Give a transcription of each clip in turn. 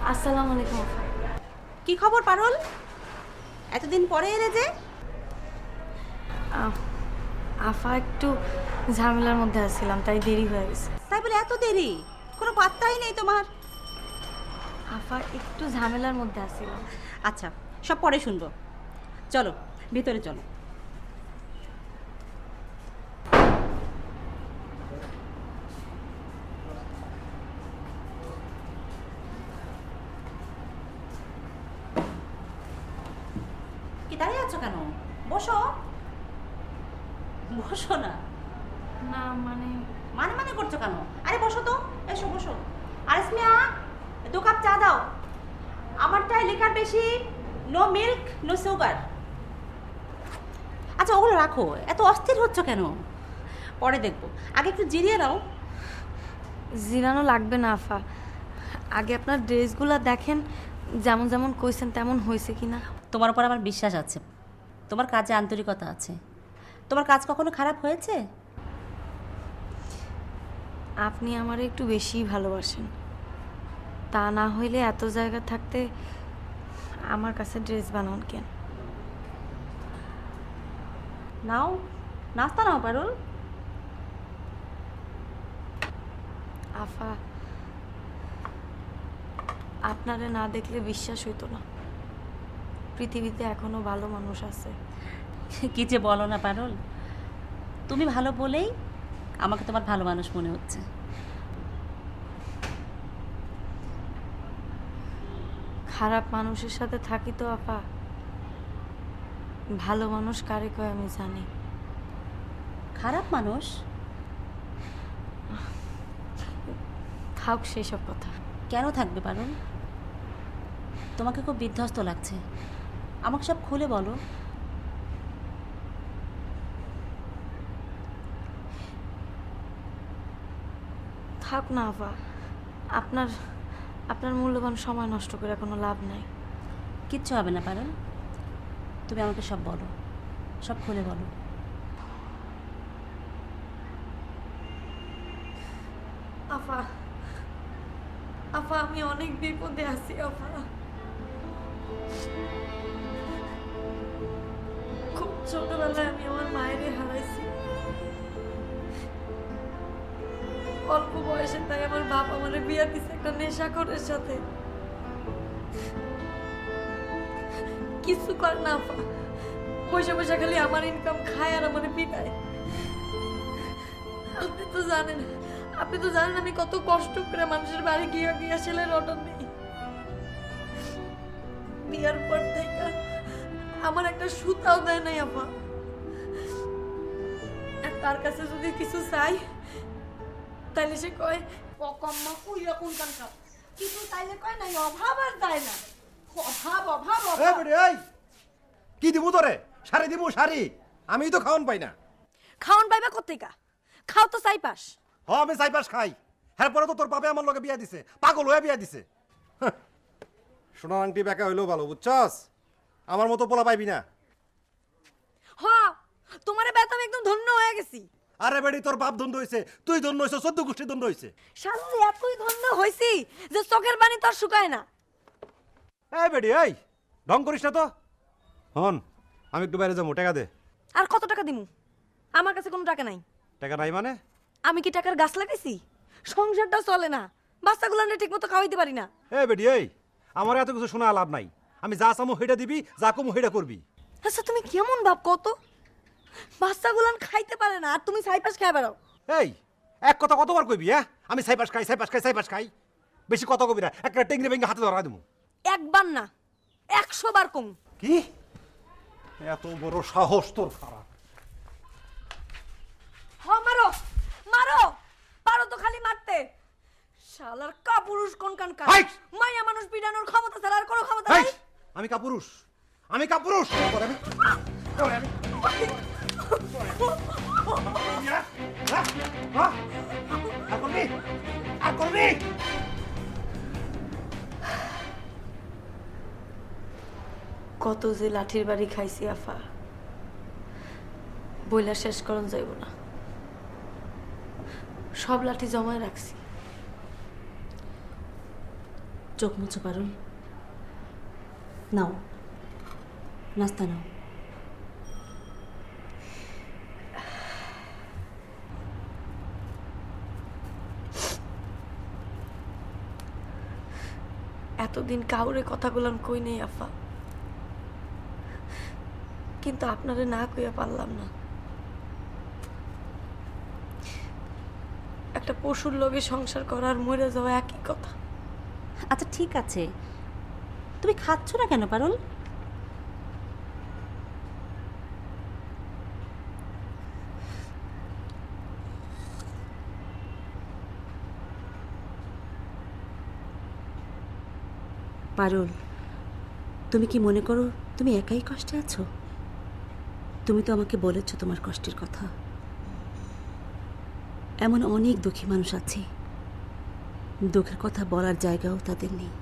আসসালামু আলাইকুম। কি খবর পারুল? এতদিন পরে এলে যে? আফা একটু ঝামেলার মধ্যে আসছিলাম, তাই দেরি হয়ে গেছে। তাই বলে এত দেরি? কোনো পাত্তাই নেই তোমার। আফা একটু ঝামেলার মধ্যে আসছিলাম। আচ্ছা, সব পরে শুনবো। চলো ভিতরে চলো। কি দাঁড়িয়ে আছো কেন? বসো। বসো না। না মানে মানে মানে করছো কেন? আরে বসো তো, এসো বসো। আর স্মিয়া, 2 কাপ চা দাও। আমারটায় লেখার বেশি নো মিল্ক নো সুগার। আচ্ছা ওগুলো রাখো, এত অস্থির হচ্ছ কেন? পরে দেখবো, আগে একটু জিরিয়ে নাও। জিরানো লাগবে না আফা, আগে আপনার ড্রেসগুলো দেখেন, যেমন যেমন কইছেন তেমন হয়েছে কিনা। তোমার উপর আমার বিশ্বাস আছে, তোমার কাজে আন্তরিকতা আছে। তোমার কাজ কখনো খারাপ হয়েছে? আপনি আমারে একটু বেশিই ভালোবাসেন, তা না হইলে এত জায়গা থাকতে আমার কাছে ড্রেস বানান কেন? নাও, নাস্তা নাও পারুল। আফা, আপনারে না দেখলে বিশ্বাস হইতো না পৃথিবীতে এখনো ভালো মানুষ আছে। কি যে বলো না পারুল, তুমি ভালো বলেই আমাকে তোমার ভালো মানুষ মনে হচ্ছে। খারাপ মানুষের সাথে থাকি তো আপা, ভালো মানুষ কারে কয় আমি জানি। খারাপ মানুষ? থাক সেসব কথা। কেন থাকবে পারুল? তোমাকে খুব বিধ্বস্ত লাগছে, আমাকে সব খুলে বলো। থাক না আপা, আপনার আপনার মূল্যবান সময় নষ্ট করে কোনো লাভ নাই। কিচ্ছু হবে না পারুল, তুমি আমাকে সব বলো, সব খুলে বলো। আফা, আফা আমি অনেক বিপদে আছি আফা, খুব ছোটবেলায় আমি আমার মায়েরে হারাইছি। অল্প বয়সে তাই আমার বাপ আমারে বিয়ে দিছে একটা নেশাখোরের সাথে। কিছু কর না আপা, পয়সা পয়সা খালি আমার ইনকাম খায় আর আমার পিটায়। আপনি তো জানেন, আপনি তো জানেন আমি কত কষ্ট করে মানুষের বাড়ি গিয়ে গিয়ে ছেলের অর্ডার নেই। বিয়ার পর থেকে আমার একটা সুতাও দেয় নাই আপা। আর তার কাছে যদি কিছু চাই তাইলে সে কয় কম্মা কুইরা কোন কান খাও, কিছু তাইলে কয় নাই অভাব আর দেয় না। অভাব অভাব অভাব। এই কি দিব তোরে? শাড়ি দিব শাড়ি? আমি তো খাওন পাই না। খাওন পাইবা কোত্থেকা? খাও তো চাই পাস। হ আমি চাইপাস খাই। হ্যাঁ পরে তো তোর বাপে আমার লগে বিয়া দিছে, পাগল হয়ে বিয়া দিছে। সোনার আংটি বেকা হইলেও ভালো, বুঝছস? আমার মতো পোলা পাইবি না। হ, তোমারে বেত আমি একদম ধন্য হয়ে গেছি। আরে বেড়ি তোর বাপ ধন্য হইছে, তুই ধন্য হইছ, 14 গোষ্ঠী ধন্য হইছে। শালি এতই ধন্য হইছি যে চোখের পানি তোর শুকায় না। এই বেড়ি এই ঢং করিস না তো। হন আমি একটু বাইরে যাবো, টাকা দে। আর কত টাকা দিমু? আমার কাছে কোনো টাকা নাই। টাকা নাই মানে? আমি কি টাকার গাছ লাগাইছি? সংসারটা চলে না, বাচ্চাগুলো ঠিক মতো খাওয়াইতে পারি না। এই বেড়ি এই আমার এত কিছু শোনা লাভ নাই। আমি যা চামো হেটা দিবি, যা কমো হেটা করবি। আচ্ছা তুমি কেমন বাপ কত? বাচ্চাগুলান খাইতে পারে না আর তুমি সাইপাস খাই বেড়াও। এই এক কথা কতবার কইবি? হ্যাঁ, আমি সাইপাস খাই, সাইপাস খাই, সাইপাস খাই, বেশি কথা কবি না। একটা টেংরে ভেঙে হাতে ধরা দেবো। একবার না 100 বার কম। কি এত বড় সাহস তোর? খারাপ। হ মারো মারো, পারো তো খালি মারতে। শালার কাপুরুষ কোন কান কা, হাই! মাইয়া মানুষ পিটানোর ক্ষমতা ছাড়া আর কোনো ক্ষমতা এই, নাই। আমি কাপুরুষ, আমি কাপুরুষ। তোরে আমি, তোরে আমি। আর করবি, আর করবি। কত যে লাঠির বাড়ি খাইছি আফা, বইলা শেষ করন যাইব না। সব লাঠি জমায় রাখছি। চোখ মুছো পারুল, নাও নাস্তা নাও। এতদিন কাউরে কথাগুলান কই নেই আফা, কিন্তু আপনারে না কইয়া পারলাম না। একটা পশুর লগে সংসার করার মরে যাওয়া একই কথা। আচ্ছা ঠিক আছে, তুমি খাচ্ছ না কেন পারুল? পারুল, তুমি কি মনে করো তুমি একাই কষ্টে আছো? তুমি তো আমাকে বলেছো তোমার কষ্টের কথা। এমন অনেক দুঃখী মানুষ আছে, দুঃখের কথা বলার জায়গাও তাদের নেই।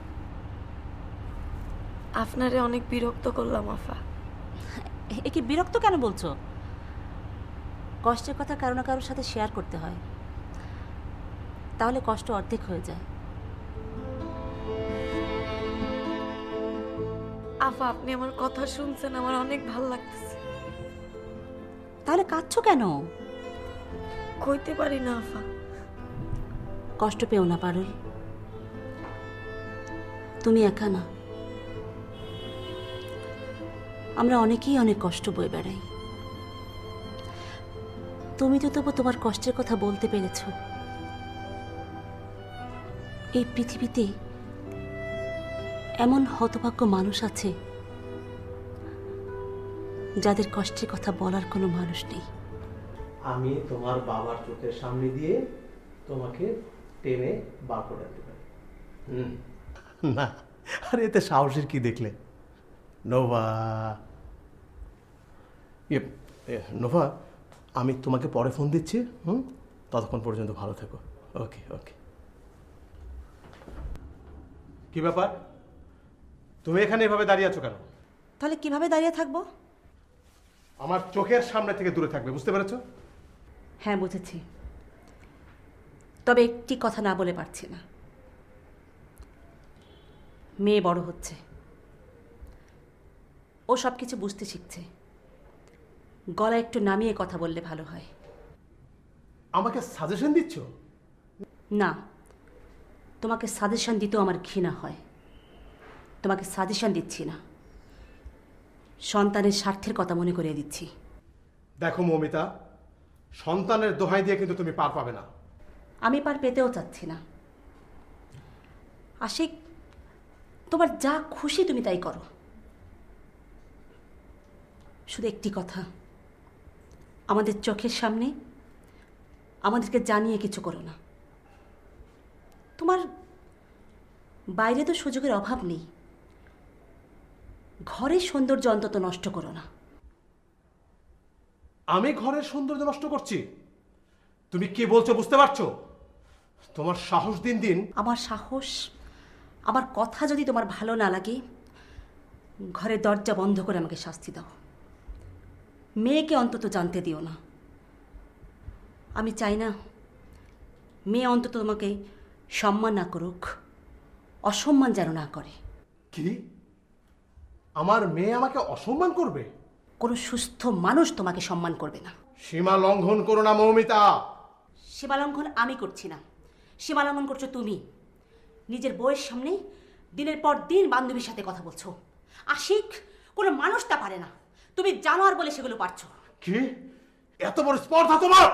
আপনারে অনেক বিরক্ত করলাম আফা। এ কি বিরক্ত কেন বলছো? কষ্টের কথা কারো না কারোর সাথে শেয়ার করতে হয়, তাহলে কষ্ট অর্ধেক হয়ে যায়। আফা আপনি আমার কথা শুনছেন, আমার অনেক ভালো লাগতেছে। তাহলে কাঁদছো কেন? কইতে পারি না আফা। কষ্ট পেও না পারুল, তুমি একা না। আমরা অনেকেই অনেক কষ্ট বয়ে বেড়াই। তুমি তো তবু তোমার কষ্টের কথা বলতে পেরেছ। এই পৃথিবীতে এমন হতভাগ্য মানুষ আছে যাদের কষ্টের কথা বলার কোনো মানুষ নেই। আমি তোমার বাবার চোখের সামনে দিয়ে তোমাকে টেনে বার করে দিতে পারি। না, আরে এতে সাহসের কি দেখলে? নোভা, নোভা, আমি তোমাকে পরে ফোন দিচ্ছি। ততক্ষণ পর্যন্ত ভালো থেকো। ওকে ওকে। কি ব্যাপার, তুমি এখানে এভাবে দাঁড়িয়ে আছো কেন? তাহলে কিভাবে দাঁড়িয়ে থাকবো? আমার চোখের সামনে থেকে দূরে থাকবে, বুঝতে পেরেছো? হ্যাঁ বুঝেছি, তবে একটি কথা না বলে পারছি না। মেয়ে বড় হচ্ছে, ও সব কিছু বুঝতে শিখছে। গলা একটু নামিয়ে কথা বললে ভালো হয়। আমাকে সাজেশন দিচ্ছ? না, তোমাকে সাজেশন দিতেও আমার ঘৃণা হয়। তোমাকে সাজেশন দিচ্ছি না, সন্তানের স্বার্থের কথা মনে করিয়ে দিচ্ছি। দেখো মৌমিতা, সন্তানের দোহাই দিয়ে কিন্তু তুমি পার পাবে না। আমি পার পেতেও চাচ্ছি না। আশিক, তোমার যা খুশি তুমি তাই করো, শুধু একটি কথা, আমাদের চোখের সামনে আমাদেরকে জানিয়ে কিছু করো না। তোমার বাইরে তো সুযোগের অভাব নেই, ঘরের সৌন্দর্য অন্তত নষ্ট করো না। আমি ঘরের সৌন্দর্য নষ্ট করছি? তুমি কি বলছো বুঝতে পারছো? তোমার সাহস দিন দিন। আমার সাহস, আমার কথা যদি তোমার ভালো না লাগে, ঘরের দরজা বন্ধ করে আমাকে শাস্তি দাও। মেয়েকে অন্তত জানতে দিও না। আমি চাই না মেয়ে অন্তত তোমাকে সম্মান না করুক, অসম্মান যেন না করে। কি? আমার মেয়ে আমাকে অসম্মান করবে? কোনো সুস্থ মানুষ তোমাকে সম্মান করবে না। সীমা লঙ্ঘন করো না মৌমিতা। সীমালঙ্ঘন আমি করছি না, সীমালঙ্ঘন করছো তুমি। নিজের বউয়ের সামনে দিনের পর দিন বান্ধবীর সাথে কথা বলছো, আশিক কোনো মানুষ তা পারে না, তুমি জানোয়ার বলে সেগুলো পারছো। কি এত বড় স্পর্ধা তোমার?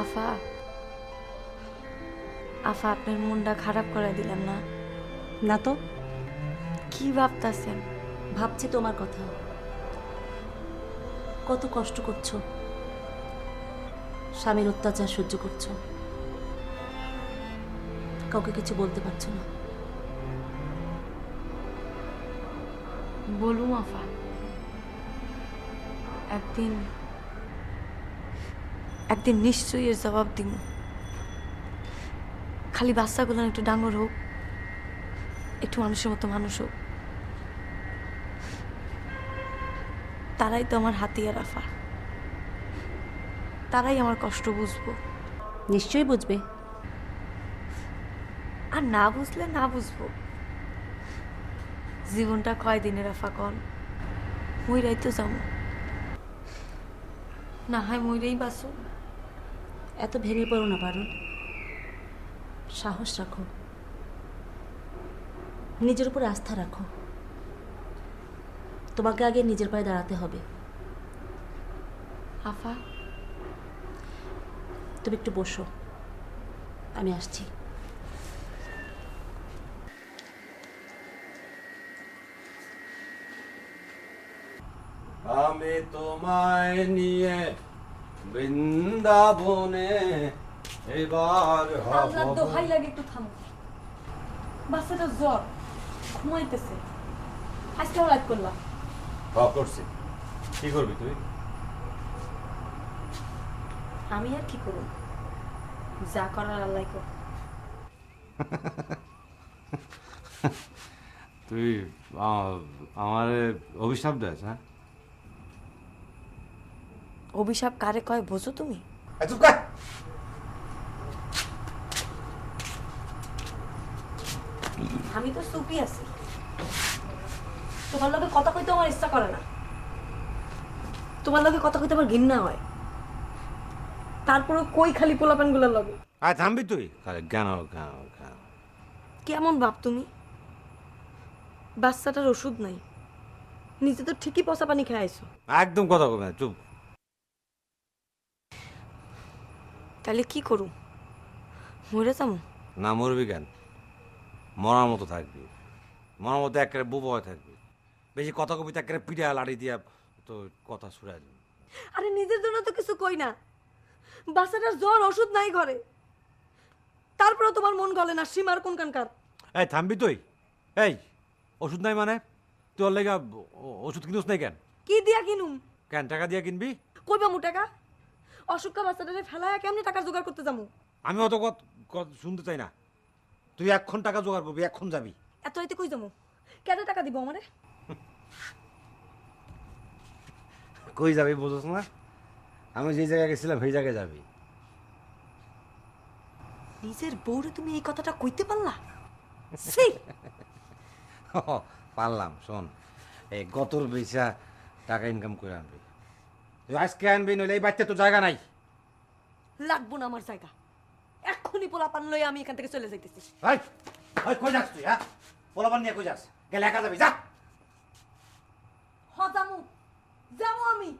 আফা আফা, আপনার মনটা খারাপ করে দিলাম না? না তো, কি ভাবতাছেন? ভাবছি তোমার কথা, কত কষ্ট করছো, স্বামীর অত্যাচার সহ্য করছো, কাউকে কিছু বলতে পারছো না। বলুম আফা, একদিন একদিন নিশ্চয়ই এর জবাব দিব। খালি বাচ্চাগুলো একটু ডাঙর হোক, একটু মানুষের মতো মানুষ হোক, তারাই তো আমার হাতিয়ার আফা, তারাই আমার কষ্ট বুঝবো। নিশ্চয়ই বুঝবে। আর না বুঝলে না বুঝবো, জীবনটা কয়দিনের আফা কন? মইরাই তো যাবো, না হয় মইরাই বাঁচো। এত ভেঙে পড়ো না পারুল, সাহস রাখো, নিজের উপর আস্থা রাখো। তোমাকে আগে নিজের পায়ে দাঁড়াতে হবে। আফা, তুমি একটু বসো, আমি আসছি। আমি তোমায় নিয়ে বৃন্দাবনে এবার আল্লাহর দোহাই লাগে একটু থামো। বাচ্চাটা জ্বর, ঘুমাইতেছে, আজকেও রাত করলাম। করছি। কি করবি তুই? আমি আর কি করব, যা করার আল্লাহ কর। তুই আমার অভিশাপ দেস? হ্যাঁ, অভিশাপ কারে কয় বোঝো তুমি? আমি তো চুপই আছি, তোমার লগে কথা কইতে আমার ইচ্ছা করে না, তোমার লগে কথা কইতে আমার ঘৃণা হয়, তারপরে কই খালি পোলাপান গুলার লগে। আয় থামবি তুই? খালি জ্ঞান জ্ঞান জ্ঞান। কেমন ভাব তুমি? বাচ্চাটার ওষুধ নাই, নিজে তো ঠিকই পচা পানি খাইছো। একদম কথা কবে না, চুপ। তাহলে কি করু, মরে যাবো? না মরবি কেন, মরার মতো থাকবি, মরার মতো একেবারে বুবো হয়ে থাকবি। বেশি কথা কবি তো একেবারে পিঠা লাড়ি দিয়া তো কথা শুরাই দিবি। আরে নিজের জন্য তো কিছু কই না, বাচ্চাটার জ্বর, ওষুধ নাই ঘরে, তারপরে তোমার মন গলে না। সীমার কোন কানকার? এই থামবি তুই? এই ওষুধ নাই মানে? তুই ওর লেগা ওষুধ কিনুস নাই কেন? কি দিয়া কিনুম? কেন টাকা দিয়া কিনবি? কই পামু টাকা? অসুখা বাচ্চাটারে ফেলায় কেমনি টাকা জোগাড় করতে যাবো? আমি অত কথা শুনতে চাই না। তুই এখন টাকা জোগাড় করবি, এখন যাবি। এত রাইতে কই যাবো? কেন টাকা দিব আমারে? কই যাবি বুঝোস না? আমি যে জায়গায় গেছিলাম সেই জায়গায় যাবি। নিজের বউরে তুমি এই কথাটা কইতে পারলা? ছি! পারলাম। শোন, এই গতর বেচা টাকা ইনকাম করে আনবি। তুই আজকে আনবি, নইলে এই বাচ্চা তো জায়গা নাই। লাগবো না আমার জায়গা, এক্ষুনি পোলাপান লই আমি এখান থেকে চলে যাইতেছি। এই, ওই কই যাস তুই? হ্যাঁ, পোলাপান নিয়ে কই যাস? গেলে একা যাবি, যা। হ যামু, যামু আমি।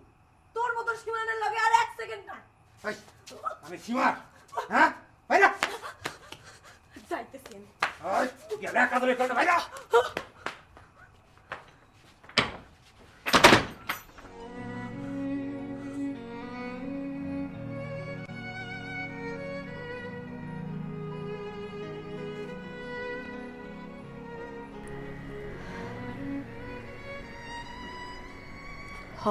তোর মতো সীমানের লাগে আর এক সেকেন্ড না। এই, আমি সীমার? হ্যাঁ, বাইরা। যাইতেছি আমি। ওই, গেলে একা যাবি, কইটা বাইরা। হ,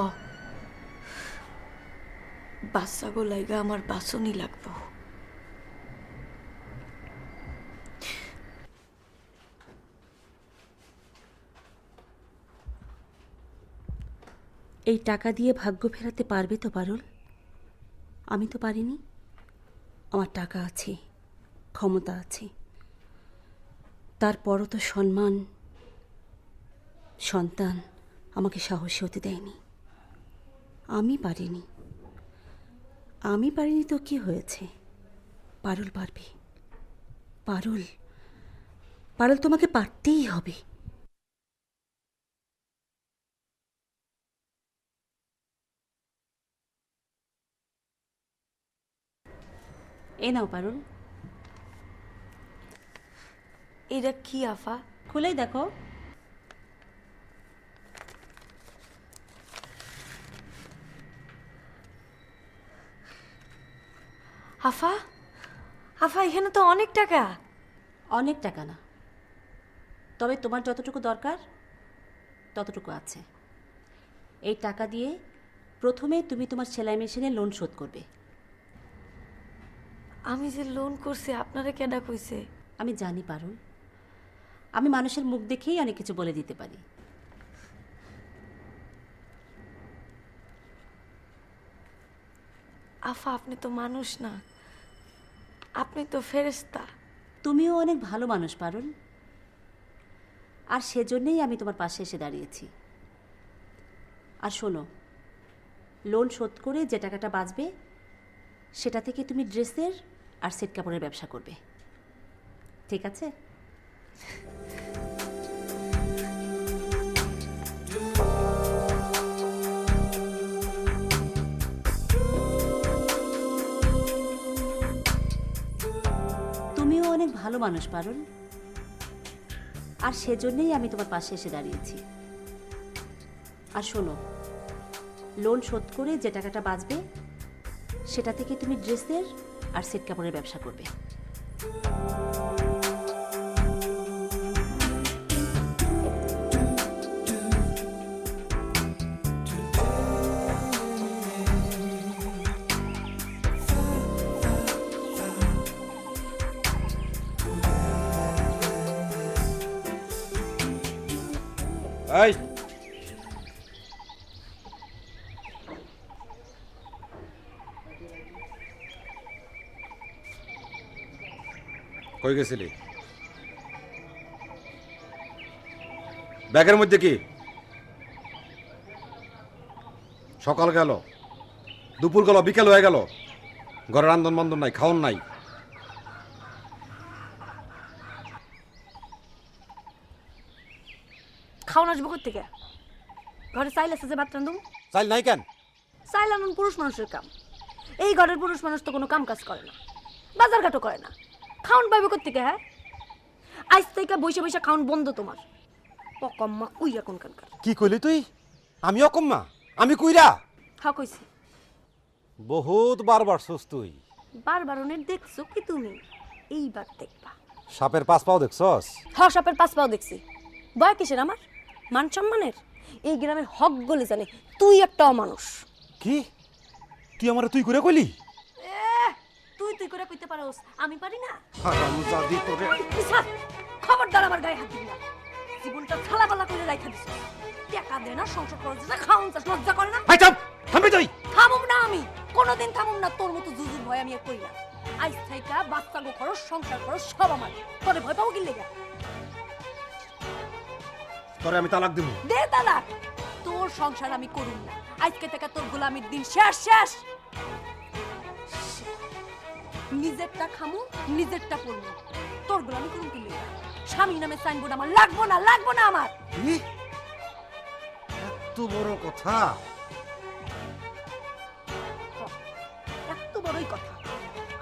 বাচ্চাগো লাইগা আমার বাসনই লাগবো। এই টাকা দিয়ে ভাগ্য ফেরাতে পারবে তো পারুল? আমি তো পারিনি। আমার টাকা আছে, ক্ষমতা আছে, তারপরও তো সম্মান, সন্তান আমাকে সাহসী হতে দেয়নি। আমি পারিনি। আমি পারিনি তো কি হয়েছে? পারুল পারবে। পারুল পারুল, তোমাকে পারতেই হবে। এ নাও পারুল, এটা কি আফা? খুলেই দেখো। আফা, আফা এখানে তো অনেক টাকা। অনেক টাকা না, তবে তোমার যতটুকু দরকার ততটুকু আছে। এই টাকা দিয়ে প্রথমে তুমি তোমার সেলাই মেশিনের লোন শোধ করবে। আমি যে লোন করছি আপনারা কেডা কইছে? আমি জানি পারুল, আমি মানুষের মুখ দেখেই অনেক কিছু বলে দিতে পারি। আফা আপনি তো মানুষ না, আপনি তো ফেরেশতা। তুমিও অনেক ভালো মানুষ পারুল, আর সেজন্যই আমি তোমার পাশে এসে দাঁড়িয়েছি। আর শোনো, লোন শোধ করে যে টাকাটা বাঁচবে সেটা থেকে তুমি ড্রেসের আর সেট কাপড়ের ব্যবসা করবে, ঠিক আছে? তুমিও অনেক ভালো মানুষ পারুল, আর সেজন্যই আমি তোমার পাশে এসে দাঁড়িয়েছি। আর শোনো, লোন শোধ করে যে টাকাটা বাঁচবে সেটা থেকে তুমি ড্রেসের আর সেট কাপড়ের ব্যবসা করবে। এই কই গেছিলি? ব্যাগের মধ্যে কি? সকাল গেল, দুপুর গেল, বিকেল হয়ে গেল, ঘরে রান্ধন বান্ধন নাই, খাওন নাই। খাওয়ান আসবো থেকে? ঘরে চাইল আছে যে ভাত রান্ধুম? চাইল নাই কেন? চাইল আনুন পুরুষ মানুষের কাম। এই ঘরের পুরুষ মানুষ তো কোনো কাম কাজ করে না, বাজার ঘাটও করে না। খাওন পাইবে থেকে? হ্যাঁ, আজ থেকে বসে বসে খাওন বন্ধ তোমার। অকম্মা উই এখন কানকার। কি কইলি তুই? আমি অকম্মা? আমি কুইরা? হা কইছি। বহুত বারবার শুস তুই। বারবারনের দেখছো কি তুমি? এইবার দেখবা। সাপের পাঁচ পাও দেখছস? হ্যাঁ, সাপের পাঁচ পাও দেখছি। ভয় কিসের আমার? মান সম্মানের? এই গ্রামের হক বলে জানে তুই একটা অমানুষ। কি? তুই আমারে তুই করে কইলি? তুই তুই করে কইতে পারোস, আমি পারি না? হারামজাদি তোরে। পিছাত, খবরদার আমার গায়ে হাত দিবি না। জীবনটা থালাবালা করে রাইখা দিছ। টাকা দে না, সংসার করছিস না, খাওন চাস, লজ্জা করে না? হাই চাপ, থামবি তুই? থামুম না আমি, কোনোদিন থামুম না। তোর মতো জুজুর ভয় আমি আর করি না। আজ থেকে বাচ্চা গো খরচ, সংসার খরচ সব আমার। তোরে ভয় পাবো কি লেগে? তোরে আমি তালাক দিব। দে তালাক। তোর সংসার আমি করুম না। আজকে থেকে তোর গোলামির দিন শেষ শেষ। নিজেরটা খামু, নিজেরটা পড়বো। তোর গোলামি করুম কি লেগে? স্বামী নামে সাইনবোর্ড আমার লাগবো না, লাগবো না আমার। কি? এত বড় কথা? এত বড়ই কথা।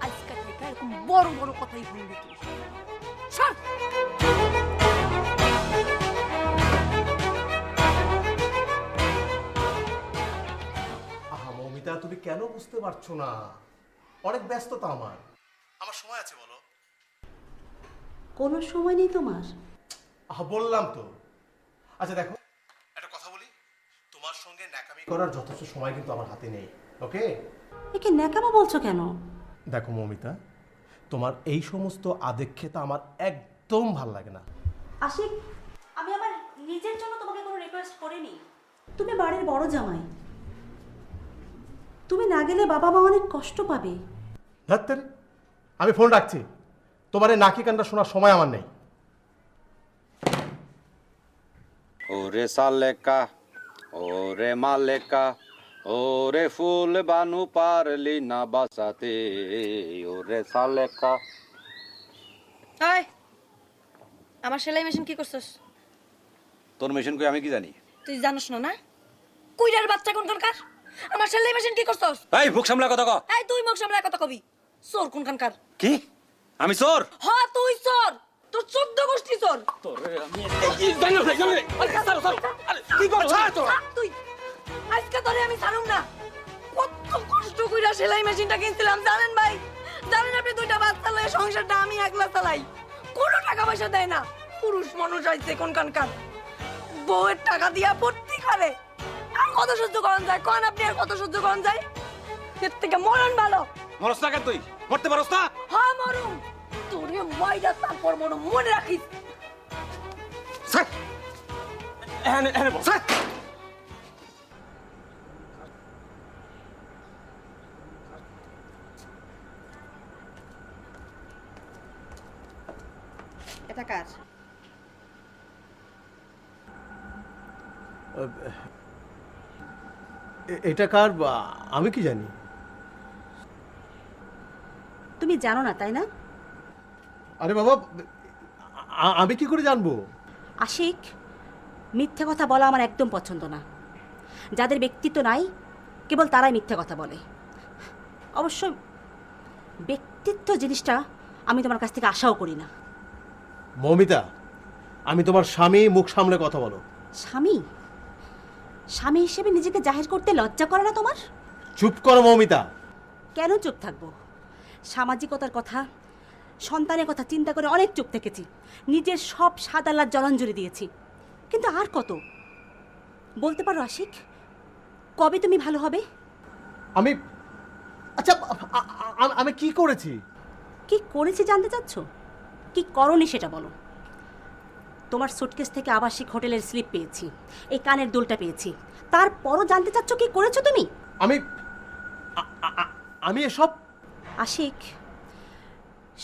আজকে থেকে এরকম বড় বড় কথাই বলবি তুই। সর। আহা মৌমিতা, তুমি কেন বুঝতে পারছো না? অনেক ব্যস্ততা আমার সময় আছে বলো? কোনো সময় নেই তোমার? আহা বললাম তো। আচ্ছা দেখো, একটা কথা বলি, তোমার সঙ্গে ন্যাকামি করার যথেষ্ট সময় কিন্তু আমার হাতে নেই। ওকে? একে ন্যাকামো বলছো কেন? দেখো মৌমিতা, তোমার এই সমস্ত আদেক্ষেতা আমার একদম ভাল লাগে না। আশিক, আমি আমার নিজের জন্য তোমাকে কোনো রিকোয়েস্ট করিনি। তুমি বাড়ির বড় জামাই, তুমি না গেলে বাবা মা অনেক কষ্ট পাবে। ধ্যাত্তেরি, আমি ফোন রাখছি। তোমার এই নাকি কান্না শোনার সময় আমার নেই। ওরে সালেকা, ওরে মালেকা, ওরে ফুল বানু পারলি না বাঁচাতে, ওরে সালেকা। আয় আমার সেলাই মেশিন কি করছস? তোর মেশিন কই আমি কি জানি? তুই জানোস না না? কুইরার বাচ্চা কোনখানকার? আমার সেলাই মেশিন কি করছস? এই মুখ সামলা কথা ক। এই তুই মুখ সামলায় কথা কবি। চোর কোনখানকার? কি? আমি চোর? হ্যাঁ তুই চোর। তোর 14 গোষ্ঠী চোর। তোরে আমি জানি না জানি না। আরে ছাড়ো ছাড়ো। আরে কি করছ তোরা? তুই আজকে তোরে আমি ছাড়ুম না। কত কষ্ট কইরা সেলাই মেশিনটা কিনছিলাম জানেন ভাই? জানেন আপনি দুইটা বাচ্চা লয়ে সংসারটা আমি একলা চালাই। কোনো টাকা পয়সা দেয় না। পুরুষ মানুষ হইছে কোনখানকার। বউয়ের টাকা দিয়া ভর্তি করে। আর কত সহ্য করন যায়? কোন আপনি আর কত সহ্য করন যায়? এর থেকে মরণ ভালো। মরছ না কেন তুই? মরতে পারছ না? হ্যাঁ মরুম। তোরে মাইরা তারপর মনে রাখিস। স্যার এনে এনে বল স্যার। এটা কার? এটা কার আমি কি জানি? তুমি জানো না তাই না? আরে বাবা, আমি কি করে জানবো? আশিক, মিথ্যে কথা বলা আমার একদম পছন্দ না। যাদের ব্যক্তিত্ব নাই কেবল তারাই মিথ্যে কথা বলে। অবশ্য ব্যক্তিত্ব জিনিসটা আমি তোমার কাছ থেকে আশাও করি না। মৌমিতা, আমি তোমার স্বামী, মুখ সামলে কথা বলো। স্বামী? স্বামী হিসেবে নিজেকে জাহির করতে লজ্জা করে না তোমার? চুপ করো মৌমিতা। কেন চুপ থাকবো? সামাজিকতার কথা, সন্তানের কথা চিন্তা করে অনেক চুপ থেকেছি। নিজের সব স্বাদ আহ্লাদ জলাঞ্জলি দিয়েছি। কিন্তু আর কত? বলতে পারো আশিক, কবে তুমি ভালো হবে? আমি আচ্ছা, আমি কি করেছি? কি করেছি জানতে চাচ্ছ? কি করনি সেটা বলো। তোমার সুটকেস থেকে আবাসিক হোটেলের স্লিপ পেয়েছি, এই কানের দুলটা পেয়েছি, তারপরও জানতে চাচ্ছ কি করেছো তুমি? আমি এসব আশিক,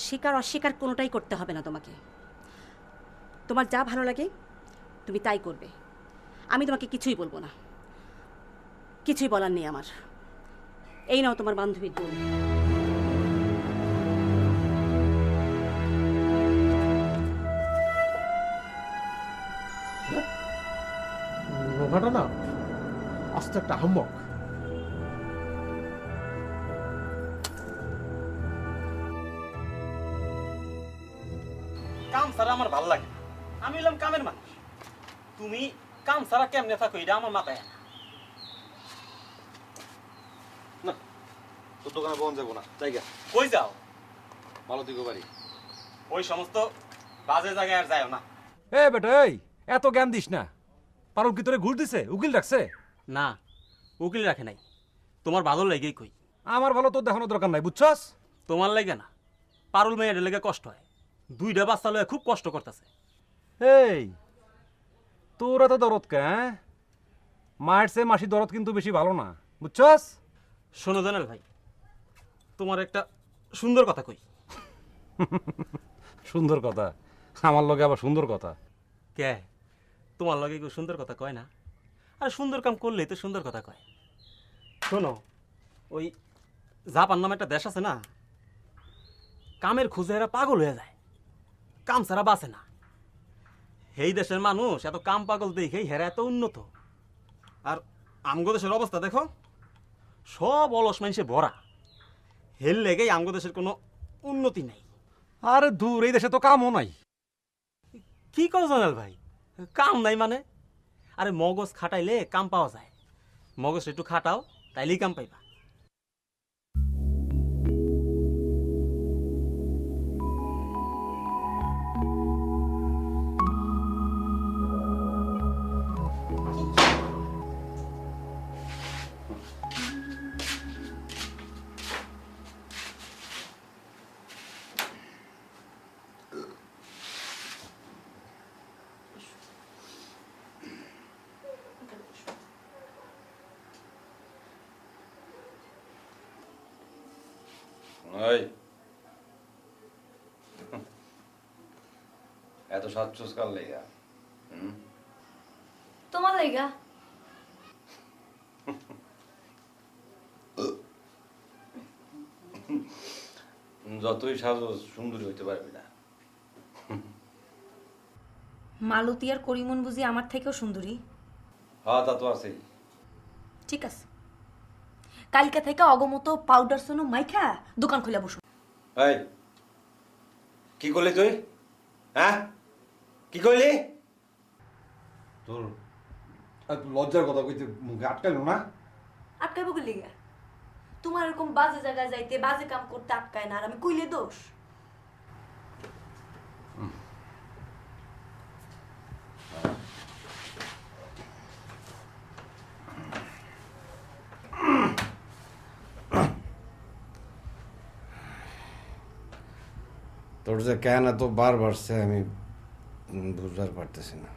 স্বীকার অস্বীকার কোনোটাই করতে হবে না তোমাকে। তোমার যা ভালো লাগে তুমি তাই করবে। আমি তোমাকে কিছুই বলবো না, কিছুই বলার নেই আমার। এই নাও তোমার বান্ধবীর দুল। নোভাটা না আস্ত একটা আহম্মক। কাম ছাড়া আমার ভালো লাগে না। আমি হলাম কামের মানুষ। তুমি কাম ছাড়া কেমনে থাকো এটা আমার মাথায় আনা। না তোর দোকানে বন্ধ যাবো না, জায়গা কই যাও? ভালো দিকে বাড়ি। ওই সমস্ত বাজে জায়গায় আর যাও না। এ বেটা, এই এত জ্ঞান দিস না। পারুল কি তোরে ঘুষ দিছে? উকিল রাখছে? না, উকিল রাখে নাই। তোমার ভালো লাগেই কই। আমার ভালো তোর দেখানোর দরকার নাই, বুঝছস? তোমার লাগে না, পারুল মেয়ের লেগে কষ্ট হয়। দুইটা বাচ্চা লয়ে খুব কষ্ট করতেছে। এই তোর এত দরদ কে? মায়ের চেয়ে মাসি দরদ কিন্তু বেশি ভালো না, বুঝছস? শোনো জানাল ভাই, তোমার একটা সুন্দর কথা কই। সুন্দর কথা? আমার লগে আবার সুন্দর কথা? কে তোমার লগে কেউ সুন্দর কথা কয় না? আর সুন্দর কাম করলেই তো সুন্দর কথা কয়। শোনো, ওই জাপান নামে একটা দেশ আছে না, কামের খুঁজে এরা পাগল হয়ে যায়, কাম ছাড়া বাঁচে না। এই দেশের মানুষ এত কাম পাগল দেখেই হেরা এত উন্নত। আর আমগো দেশের অবস্থা দেখো, সব অলস মানুষে ভরা। হেল লেগেই আমগো দেশের কোনো উন্নতি নেই। আরে দূর, এই দেশে তো কামও নাই। কি করো জানাল ভাই, কাম নাই মানে? আরে মগজ খাটাইলে কাম পাওয়া যায়। মগজ একটু খাটাও, তাইলেই কাম পাইবা। ওই এত সাচ্চুস কার লেগা? তোমার লাইগা। যতই সাজো সুন্দরী হইতে পারবি না। মালতী আর করিমন বুঝি আমার থেকেও সুন্দরী? হ্যাঁ তা তো আছেই। ঠিক আছে, কালকে থেকে অগমতো পাউডার সোনো মাইখা দোকান খুলে বসুন। এই কি করলি তুই? হ্যাঁ কি করলি? তোর লজ্জার কথা কইতে মুখে আটকাইলো না? আটকাইব কি লিগা? তোমার এরকম বাজে জায়গায় যাইতে বাজে কাম করতে আটকায় না, আর আমি কইলে দোষ? তোর যে কেন এত বার বাড়ছে আমি বুঝবার পারতেছি না।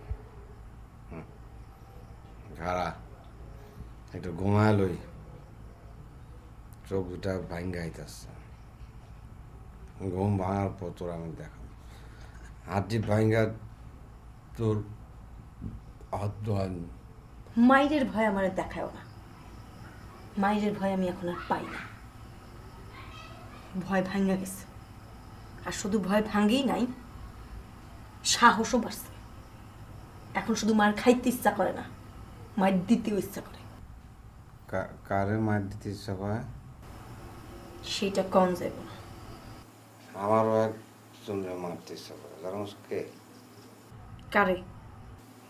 ঘাড়া একটু ঘুমায় লই, চোখ দুটা ভাঙ্গা আইতাছে। ঘুম ভাঙার পর তোর আমি দেখাবো হাড্ডি ভাঙ্গা তোর হাত দোয়ান। মাইরের ভয় আমার দেখায়ও না, মাইরের ভয় আমি এখন আর পাই না। ভয় ভাঙ্গা গেছে, আর শুধু ভয় ভাঙ্গেই নাই, সাহসও বাড়ছে। এখন শুধু মার খাইতে ইচ্ছা করে না, মায়ের দিতেও ইচ্ছা করে। কারে মার দিতে ইচ্ছা করে সেটা কম যাইব না। আমারও একজনকে মারতে ইচ্ছা করে, জানো কে? কারে?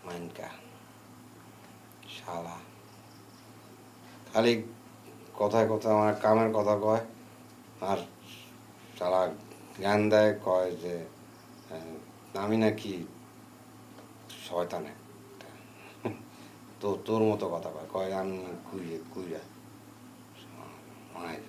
মাইনকা শালা খালি কথায় কথায় আমার কামের কথা কয়, আর শালা জ্ঞান দেয়, কয় যে আমি নাকি শয়তান একটা। তো তোর মতো কথা কয়, কয় আমি কুইরা মায়ের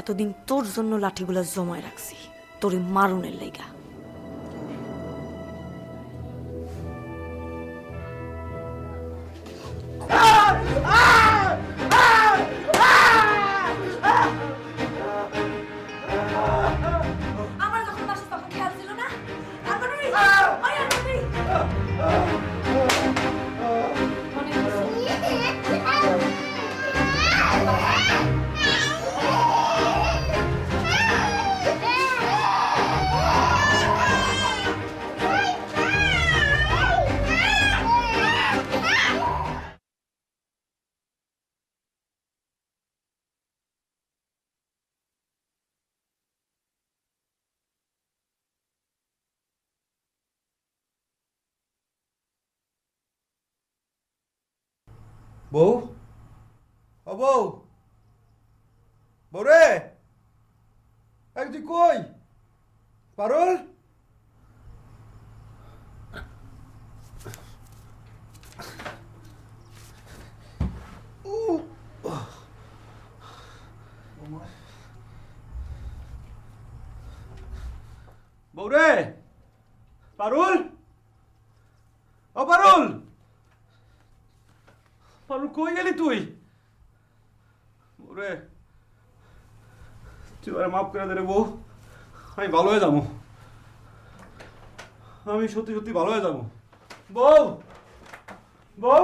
এতদিন তোর জন্য লাঠিগুলা জমায় রাখছি, তোরে মারুনের লাইগা। আমার যখন বাসা তখন খেয়াল ছিল না? বউ, ও বউ, বউ রে, এক তুই কই? পারুল, বউ রে, পারুল, ও পারুল, পারুল কই গেলি তুই? ওরে তুই আর মাফ করে দে রে বউ, আমি ভালো হয়ে যাবো, আমি সত্যি সত্যি ভালো হয়ে যাবো। বউ, বউ,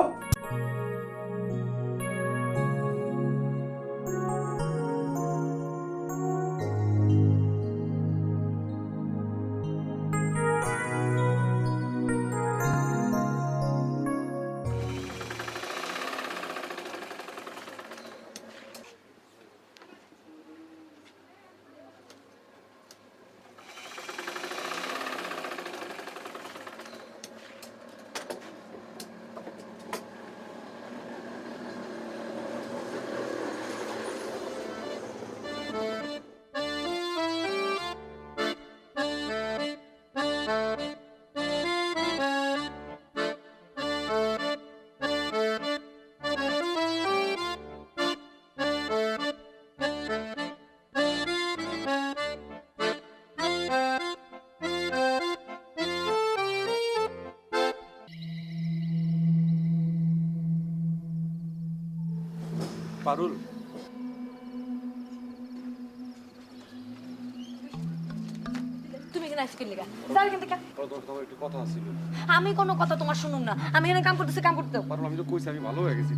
পারুল, তুমি এখানে আসি কিনলে যাও এখান থেকে। তোমার একটু কথা ছিল। আমি কোনো কথা তোমার শুনুন না, আমি এখানে কাম করতেছি, কাম করতে দাও। পারুল, আমি তো কইছি আমি ভালো হয়ে গেছি।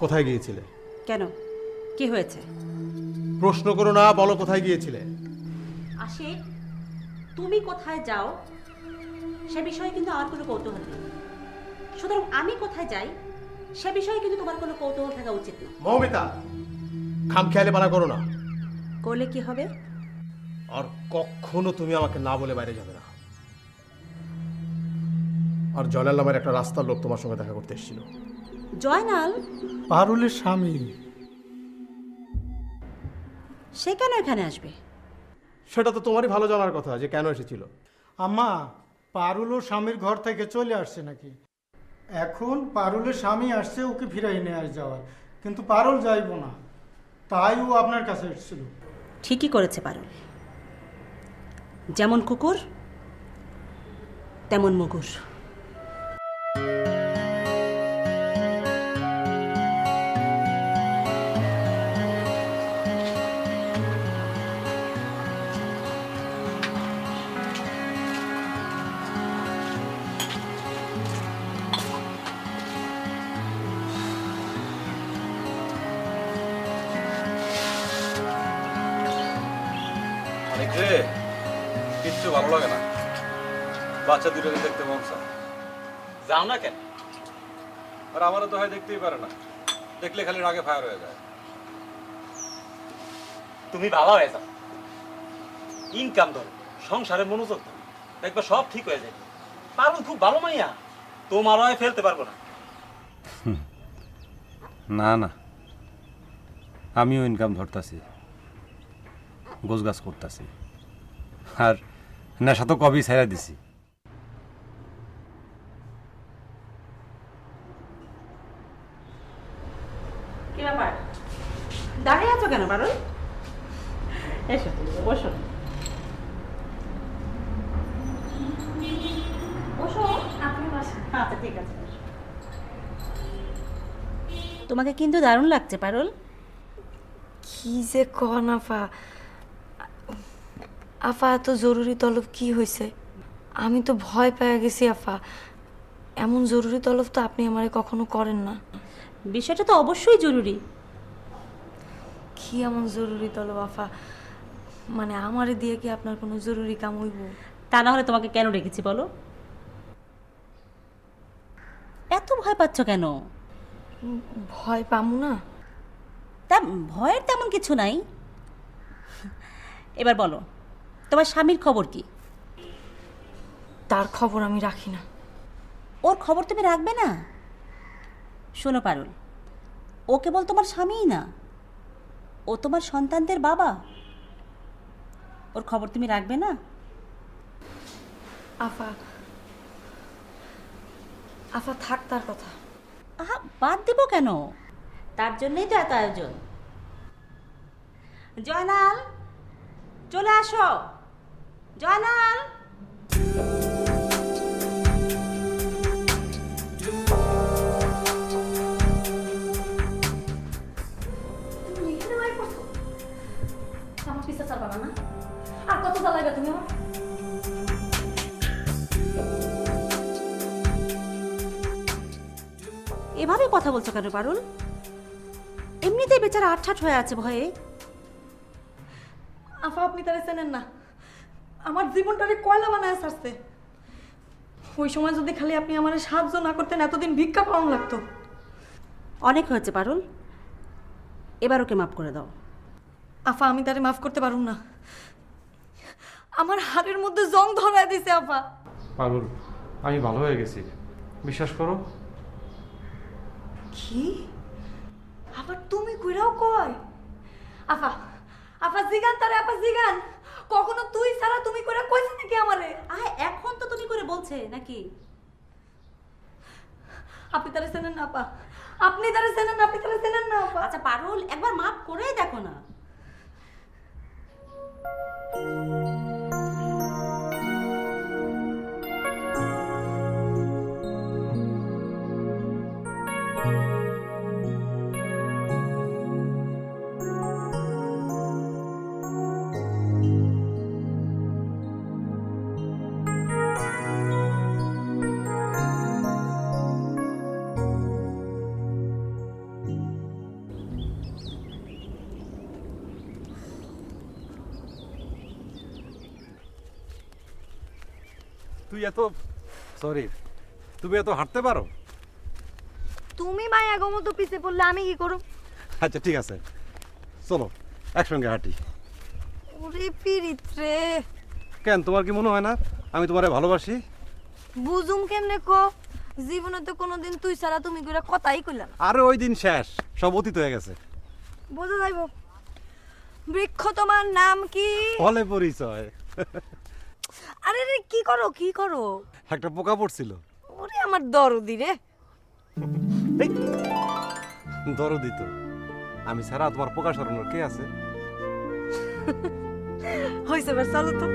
কোথায় গিয়েছিলে? কেন, কি হয়েছে? প্রশ্ন করো না, বলো কোথায় গিয়েছিলে? আশিক, তুমি কোথায় যাও সে বিষয়ে কিন্তু আমার কোনো কৌতূহল নেই। সুতরাং আমি কোথায় যাই সে বিষয়ে কিন্তু তোমার কোনো কৌতূহল থাকা উচিত না। মৌমিতা, খামখেয়ালি বানা করো না। করলে কি হবে? আর কখনো তুমি আমাকে না বলে বাইরে যাবে না। আর জয়নাল নামের একটা রাস্তার লোক তোমার সঙ্গে দেখা করতে এসেছিল। জয়নাল? পারুলের স্বামী। সে কেন এখানে আসবে? সেটা তো তোমারই ভালো জানার কথা যে কেন এসেছিল। আম্মা, পারুল ও স্বামীর ঘর থেকে চলে আসছে নাকি? এখন পারুলের স্বামী আসছে ওকে ফিরাই নিয়ে আস যাওয়ার, কিন্তু পারুল যাইব না, তাই ও আপনার কাছে এসেছিল। ঠিকই করেছে পারুল। যেমন কুকুর তেমন মুগুর। কিচ্ছু ভালো লাগে না, বাচ্চা দুটোকে দেখতে মন চায়। যাও না কেন? আর আমারও তো হয় দেখতেই পারে না, দেখলে খালি রাগে ফায়ার হয়ে যায়। তুমি বাবা হয়ে যাও, ইনকাম ধরো, সংসারে মনোযোগ ধরো, দেখবে সব ঠিক হয়ে যাবে। পারুল খুব ভালো মাইয়া, তোমার হয় ফেলতে পারবো না। না না, আমিও ইনকাম ধরতাছি, গোছগাছ করতেছি, আর নেশা তো কবেই ছেড়ে দিছি। কি ব্যাপার, দাঁড়িয়ে আছো কেন পারুল? এসো, বসো বসো। আপনি বসেন। আচ্ছা ঠিক আছে। তোমাকে কিন্তু দারুণ লাগছে পারুল। কি যে কন আফা, আফা এত জরুরি তলব কি হয়েছে? আমি তো ভয় পেয়ে গেছি আফা। এমন জরুরি তলব তো আপনি আমারে কখনো করেন না। বিষয়টা তো অবশ্যই জরুরি। কি এমন জরুরি তলব আফা? মানে আমারে দিয়ে কি আপনার কোনো জরুরি কাম হইব? তা না হলে তোমাকে কেন রেখেছি বলো? এত ভয় পাচ্ছ কেন? ভয় পামু না? তা ভয়ের তেমন কিছু নাই। এবার বলো, তোমার স্বামীর খবর কি? তার খবর আমি রাখি না। ওর খবর তুমি রাখবে না? শোনো পারুল, ও কেবল তোমার স্বামীই না, ও তোমার সন্তানদের বাবা। ওর খবর তুমি রাখবে না? আফা, আফা থাক তার কথা। আহা, বাদ দেব কেন? তার জন্যই তো এত আয়োজন। জয়নাল, চলে আসো। জয়নাল, আমার পিছা চালাবা না? আর কত চালাইবা তুমি আমার? এভাবে কথা বলছো কেন পারুল? এমনিতেই বেচারা আটঠাট হয়ে আছে ভয়ে। আফা, আপনি তারা চেনেন না, আমার জীবনটারে কয়লা বানায় ছাড়ছে। ওই সময় যদি খালি আপনি আমার সাহায্য না করতেন, এতদিন ভিক্ষা পাওয়া লাগতো। অনেক হয়েছে পারুল, এবার ওকে মাফ করে দাও। আফা, আমি তারে মাফ করতে পারুম না। আমার হাড়ের মধ্যে জং ধরায় দিছে আফা। পারুল, আমি ভালো হয়ে গেছি, বিশ্বাস করো। কি? আবার তুমি কইরাও কয়? আফা, আফা জিগান তারে, আফা জিগান, কখনো তুই ছাড়া তুমি কইরা কইছিস নাকি আমারে? আয়, এখন তো তুমি করে বলছে নাকি? আপনি তারে চেনেন না আপা, আপনি তারা চেনেন না, আপনি তারা চেনেন না আপা। আচ্ছা পারুল, একবার মাফ করেই দেখো না। তুই এত সরি, তুমি এত হাঁটতে পারো? তুমি মায়া গমতো পিছে পড়লে আমি কি করব? আচ্ছা ঠিক আছে, চলো একসঙ্গে হাঁটি। ওরে পিরিত রে, কেন তোমার কি মনে হয় না আমি তোমারে ভালোবাসি? বুঝুম কেমনে কো? জীবনে তো কোনোদিন তুই ছাড়া তুমি কইরা কথাই কইলা না। আরে ওই দিন শেষ, সব অতীত হয়ে গেছে। বোঝা যাইব। বৃক্ষ তোমার নাম কি? ফলে পরিচয়। আরে রে কি করো কি করো? একটা পোকা পড়ছিল। ওরে আমার দরদি রে। দরদি তো আমি ছাড়া তোমার পোকা সরানোর কে আছে? হইছে বেশ, চলো তো।